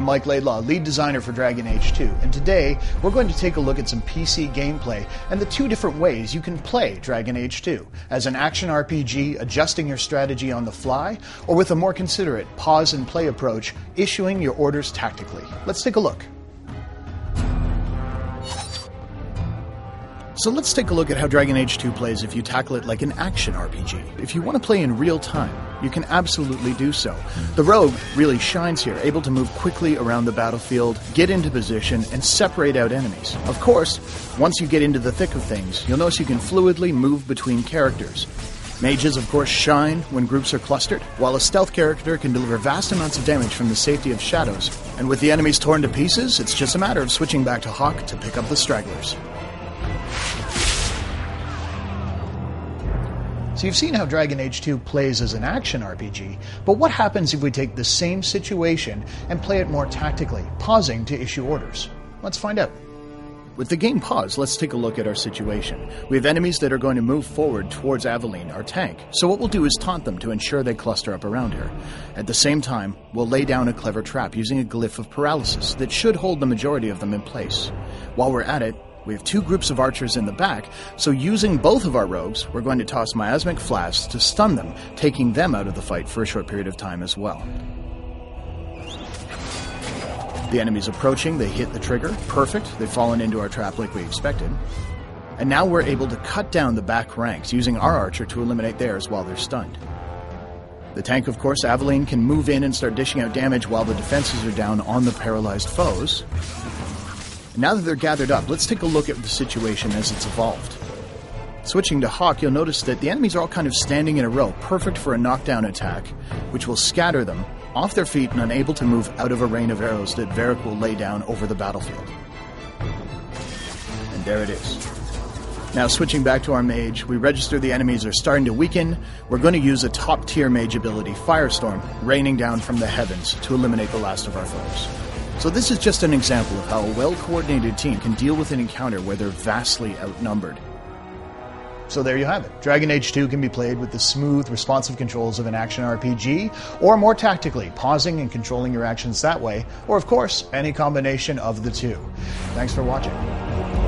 I'm Mike Laidlaw, lead designer for Dragon Age 2, and today we're going to take a look at some PC gameplay and the two different ways you can play Dragon Age 2, as an action RPG adjusting your strategy on the fly, or with a more considerate pause and play approach, issuing your orders tactically. Let's take a look. So let's take a look at how Dragon Age 2 plays if you tackle it like an action RPG. If you want to play in real time, you can absolutely do so. The rogue really shines here, able to move quickly around the battlefield, get into position, and separate out enemies. Of course, once you get into the thick of things, you'll notice you can fluidly move between characters. Mages, of course, shine when groups are clustered, while a stealth character can deliver vast amounts of damage from the safety of shadows. And with the enemies torn to pieces, it's just a matter of switching back to Hawk to pick up the stragglers. So you've seen how Dragon Age 2 plays as an action RPG, but what happens if we take the same situation and play it more tactically, pausing to issue orders? Let's find out. With the game paused, let's take a look at our situation. We have enemies that are going to move forward towards Aveline, our tank, so what we'll do is taunt them to ensure they cluster up around her. At the same time, we'll lay down a clever trap using a glyph of paralysis that should hold the majority of them in place. While we're at it, we have two groups of archers in the back, so using both of our rogues, we're going to toss miasmic flasks to stun them, taking them out of the fight for a short period of time as well. The enemy's approaching, they hit the trigger, perfect, they've fallen into our trap like we expected. And now we're able to cut down the back ranks, using our archer to eliminate theirs while they're stunned. The tank, of course, Aveline, can move in and start dishing out damage while the defenses are down on the paralyzed foes. Now that they're gathered up, let's take a look at the situation as it's evolved. Switching to Hawk, you'll notice that the enemies are all kind of standing in a row, perfect for a knockdown attack, which will scatter them off their feet and unable to move out of a rain of arrows that Varric will lay down over the battlefield. And there it is. Now switching back to our mage, we register the enemies are starting to weaken. We're going to use a top-tier mage ability, Firestorm, raining down from the heavens to eliminate the last of our foes. So this is just an example of how a well-coordinated team can deal with an encounter where they're vastly outnumbered. So there you have it. Dragon Age 2 can be played with the smooth, responsive controls of an action RPG, or more tactically, pausing and controlling your actions that way, or of course, any combination of the two. Thanks for watching.